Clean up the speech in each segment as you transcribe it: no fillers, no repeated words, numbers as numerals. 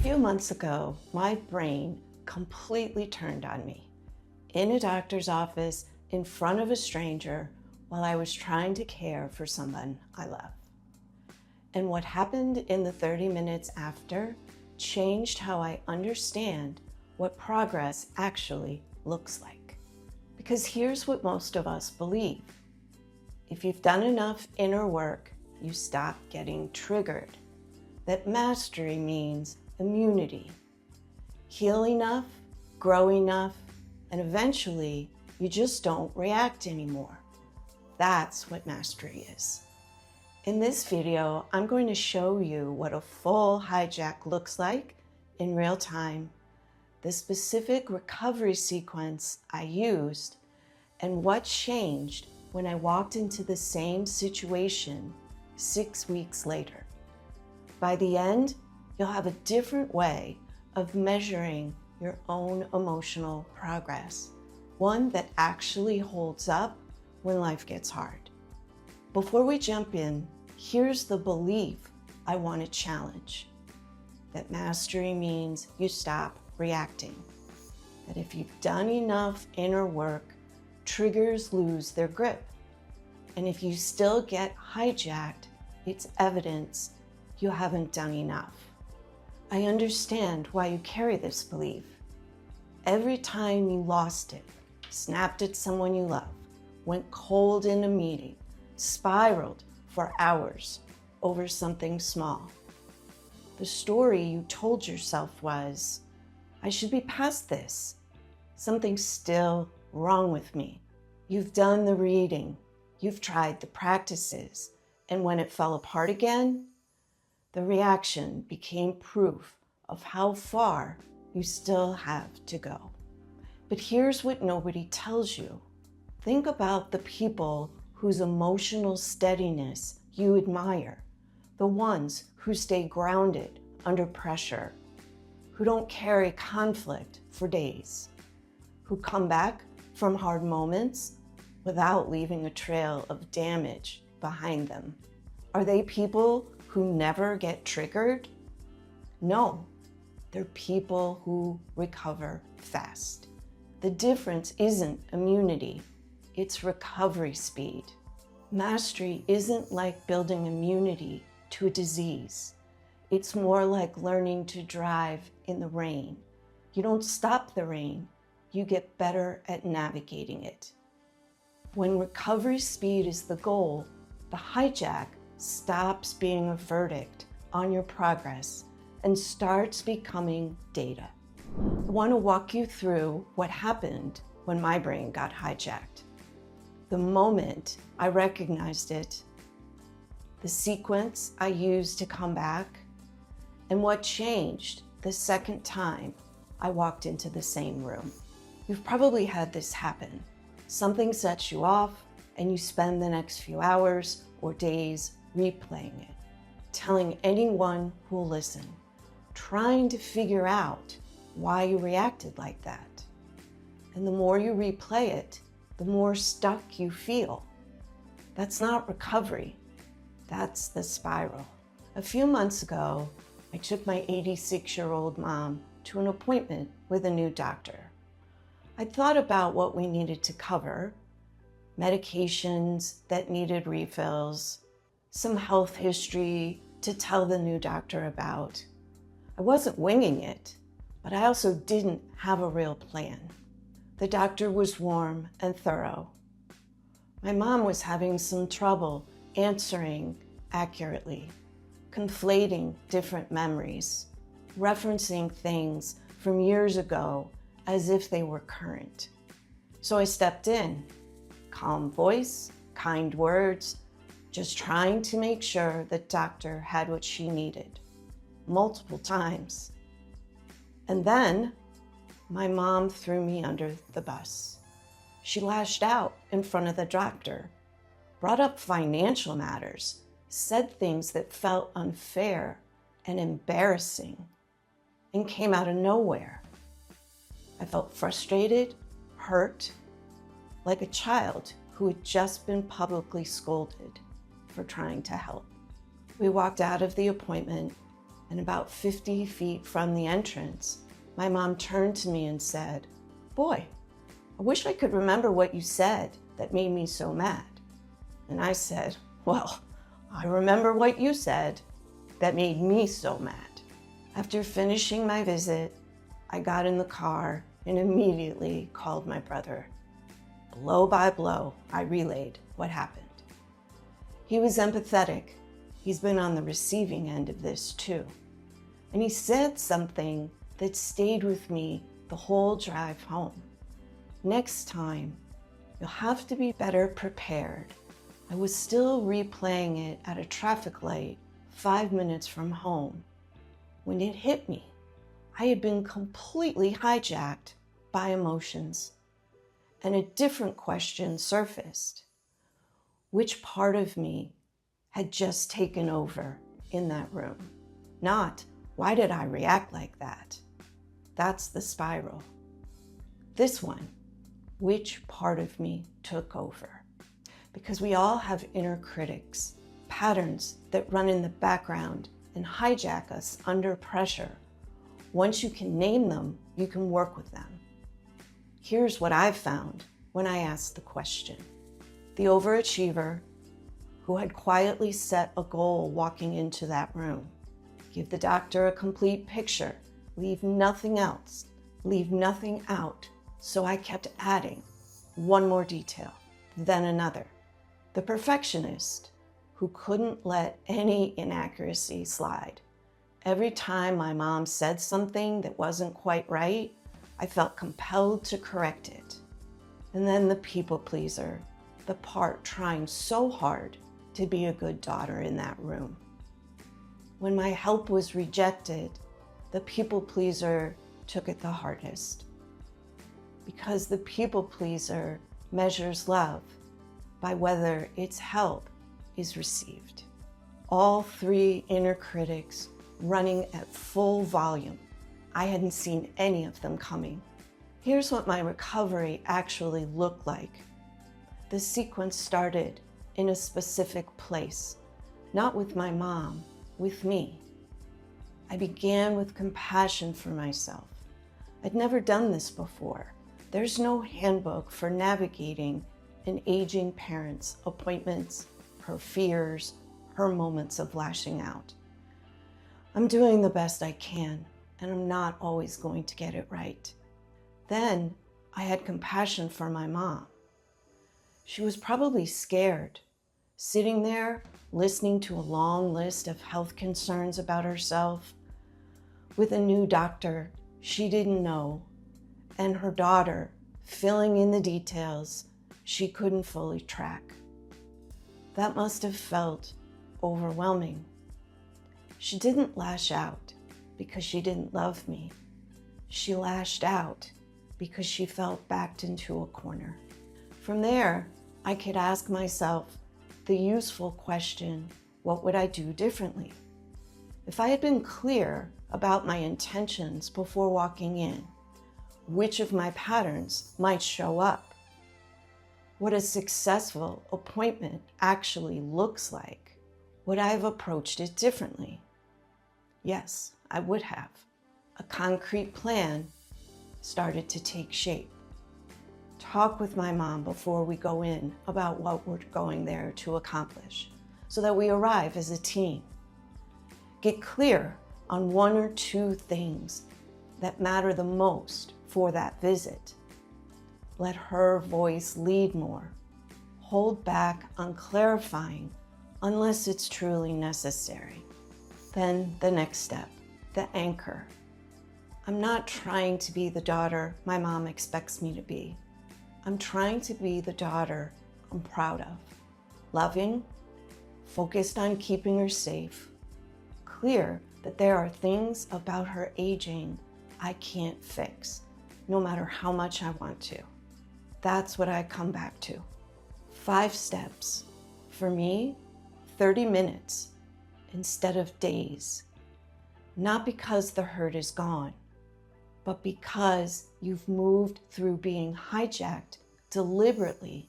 few months ago, my brain completely turned on me in a doctor's office in front of a stranger while I was trying to care for someone I love. And what happened in the 30 minutes after changed how I understand what progress actually looks like. Because here's what most of us believe. If you've done enough inner work, you stop getting triggered. That mastery means immunity. Heal enough, grow enough, and eventually you just don't react anymore. That's what mastery is. In this video, I'm going to show you what a full hijack looks like in real time, the specific recovery sequence I used, and what changed when I walked into the same situation 6 weeks later. By the end, you'll have a different way of measuring your own emotional progress, one that actually holds up when life gets hard. Before we jump in, here's the belief I want to challenge. That mastery means you stop reacting. That if you've done enough inner work, triggers lose their grip. And if you still get hijacked, it's evidence you haven't done enough. I understand why you carry this belief. Every time you lost it, snapped at someone you love, went cold in a meeting, spiraled for hours over something small, the story you told yourself was, I should be past this. Something's still wrong with me. You've done the reading, you've tried the practices, and when it fell apart again, the reaction became proof of how far you still have to go. But here's what nobody tells you. Think about the people whose emotional steadiness you admire, the ones who stay grounded under pressure, who don't carry conflict for days, who come back from hard moments without leaving a trail of damage behind them. Are they people who never get triggered? No, they're people who recover fast. The difference isn't immunity, it's recovery speed. Mastery isn't like building immunity to a disease. It's more like learning to drive in the rain. You don't stop the rain, you get better at navigating it. When recovery speed is the goal, the hijack stops being a verdict on your progress and starts becoming data. I want to walk you through what happened when my brain got hijacked. The moment I recognized it, the sequence I used to come back, and what changed the second time I walked into the same room. You've probably had this happen. Something sets you off and you spend the next few hours or days replaying it, telling anyone who'll listen, trying to figure out why you reacted like that. And the more you replay it, the more stuck you feel. That's not recovery, that's the spiral. A few months ago, I took my 86-year-old mom to an appointment with a new doctor. I thought about what we needed to cover, medications that needed refills, some health history to tell the new doctor about. I wasn't winging it, but I also didn't have a real plan. The doctor was warm and thorough. My mom was having some trouble answering accurately, conflating different memories, referencing things from years ago as if they were current. So I stepped in, calm voice, kind words, just trying to make sure the doctor had what she needed, multiple times. And then my mom threw me under the bus. She lashed out in front of the doctor, brought up financial matters, said things that felt unfair and embarrassing, and came out of nowhere. I felt frustrated, hurt, like a child who had just been publicly scolded for trying to help. We walked out of the appointment And about 50 feet from the entrance, my mom turned to me and said, "Boy, I wish I could remember what you said that made me so mad." And I said, "Well, I remember what you said that made me so mad." After finishing my visit, I got in the car and immediately called my brother. Blow by blow, I relayed what happened. He was empathetic. He's been on the receiving end of this too. And he said something that stayed with me the whole drive home. "Next time, you'll have to be better prepared." I was still replaying it at a traffic light 5 minutes from home when it hit me. I had been completely hijacked by emotions, and a different question surfaced. Which part of me had just taken over in that room? Not, why did I react like that? That's the spiral. This one, which part of me took over? Because we all have inner critics, patterns that run in the background and hijack us under pressure. Once you can name them, you can work with them. Here's what I've found when I asked the question. The overachiever who had quietly set a goal walking into that room. Give the doctor a complete picture, leave nothing else, leave nothing out. So I kept adding one more detail, then another. The perfectionist who couldn't let any inaccuracy slide. Every time my mom said something that wasn't quite right, I felt compelled to correct it. And then the people pleaser, the part trying so hard to be a good daughter in that room. When my help was rejected, the people pleaser took it the hardest. Because the people pleaser measures love by whether its help is received. All three inner critics running at full volume. I hadn't seen any of them coming. Here's what my recovery actually looked like. The sequence started in a specific place, not with my mom, with me. I began with compassion for myself. I'd never done this before. There's no handbook for navigating an aging parent's appointments, her fears, her moments of lashing out. I'm doing the best I can, and I'm not always going to get it right. Then I had compassion for my mom. She was probably scared, sitting there listening to a long list of health concerns about herself, with a new doctor she didn't know, and her daughter filling in the details she couldn't fully track. That must have felt overwhelming. She didn't lash out because she didn't love me. She lashed out because she felt backed into a corner. From there, I could ask myself the useful question, what would I do differently? If I had been clear about my intentions before walking in, which of my patterns might show up? What a successful appointment actually looks like? Would I have approached it differently? Yes, I would have. A concrete plan started to take shape. Talk with my mom before we go in about what we're going there to accomplish, so that we arrive as a team. Get clear on one or two things that matter the most for that visit. Let her voice lead more. Hold back on clarifying unless it's truly necessary. Then the next step, the anchor. I'm not trying to be the daughter my mom expects me to be. I'm trying to be the daughter I'm proud of. Loving, focused on keeping her safe, clear that there are things about her aging I can't fix, no matter how much I want to. That's what I come back to. 5 steps. For me, 30 minutes instead of days. Not because the hurt is gone, but because you've moved through being hijacked deliberately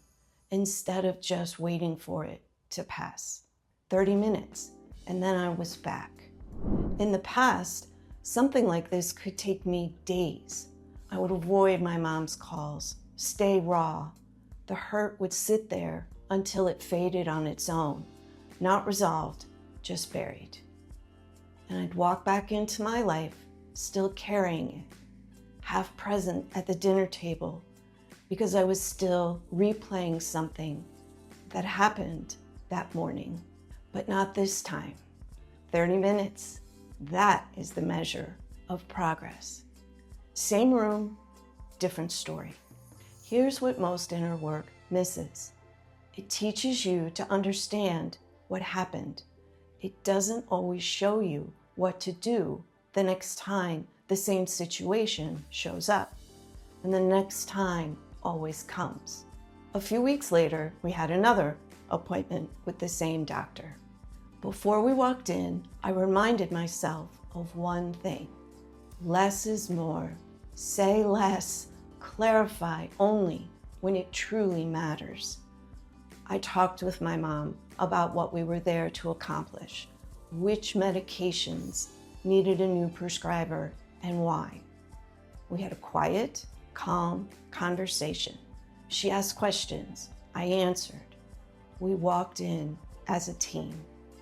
instead of just waiting for it to pass. 30 minutes, and then I was back. In the past, something like this could take me days. I would avoid my mom's calls, stay raw. The hurt would sit there until it faded on its own, not resolved, just buried. And I'd walk back into my life, still carrying it, half present at the dinner table, because I was still replaying something that happened that morning, but not this time. 30 minutes, that is the measure of progress. Same room, different story. Here's what most inner work misses. It teaches you to understand what happened. It doesn't always show you what to do the next time the same situation shows up. And the next time always comes. A few weeks later, we had another appointment with the same doctor. Before we walked in, I reminded myself of one thing. Less is more. Say less. Clarify only when it truly matters. I talked with my mom about what we were there to accomplish, which medications needed a new prescriber and why. We had a quiet, calm conversation. She asked questions. I answered. We walked in as a team.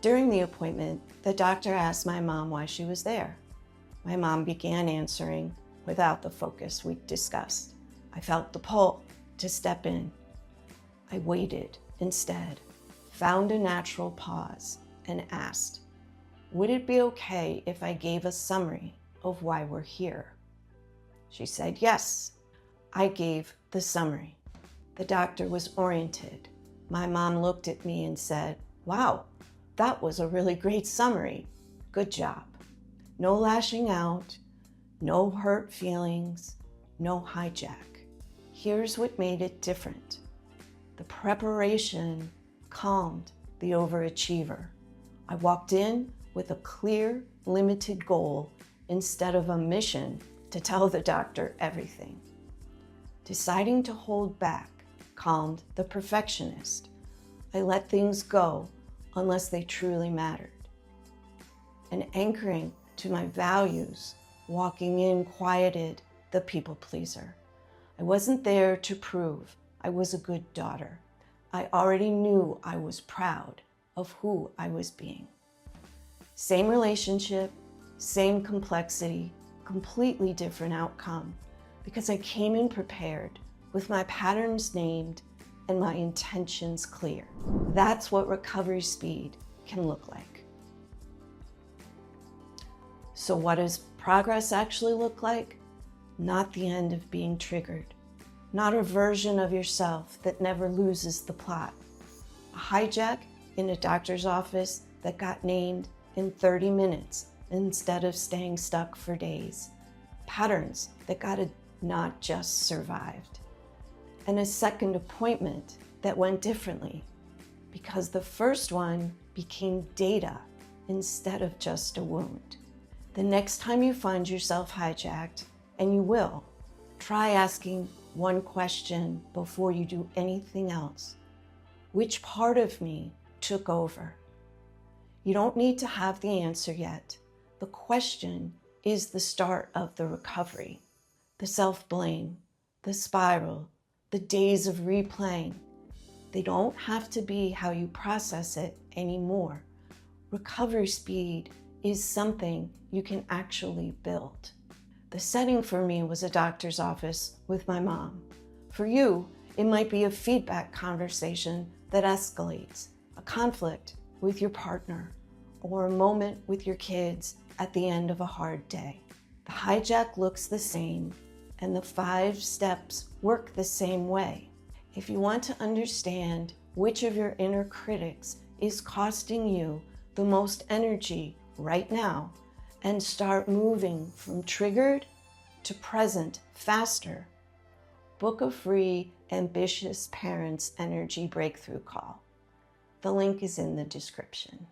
During the appointment, the doctor asked my mom why she was there. My mom began answering without the focus we discussed. I felt the pull to step in. I waited instead, found a natural pause, and asked, would it be okay if I gave a summary of why we're here? She said yes. I gave the summary. The doctor was oriented. My mom looked at me and said, wow, that was a really great summary. Good job. No lashing out, no hurt feelings, no hijack. Here's what made it different. The preparation calmed the overachiever. I walked in with a clear, limited goal instead of a mission to tell the doctor everything. Deciding to hold back calmed the perfectionist. I let things go unless they truly mattered. And anchoring to my values, walking in quieted the people pleaser. I wasn't there to prove I was a good daughter. I already knew I was proud of who I was being. Same relationship, same complexity, completely different outcome, because I came in prepared with my patterns named and my intentions clear. That's what recovery speed can look like. So what does progress actually look like? Not the end of being triggered, not a version of yourself that never loses the plot. A hijack in a doctor's office that got named in 30 minutes instead of staying stuck for days. Patterns that got not just survived. And a second appointment that went differently because the first one became data instead of just a wound. The next time you find yourself hijacked, and you will, try asking one question before you do anything else. Which part of me took over? You don't need to have the answer yet. The question is the start of the recovery. The self-blame, the spiral, the days of replaying. They don't have to be how you process it anymore. Recovery speed is something you can actually build. The setting for me was a doctor's office with my mom. For you, it might be a feedback conversation that escalates, a conflict with your partner, or a moment with your kids at the end of a hard day. The hijack looks the same, and the 5 steps work the same way. If you want to understand which of your inner critics is costing you the most energy right now, and start moving from triggered to present faster, book a free Ambitious Parents Energy Breakthrough call. The link is in the description.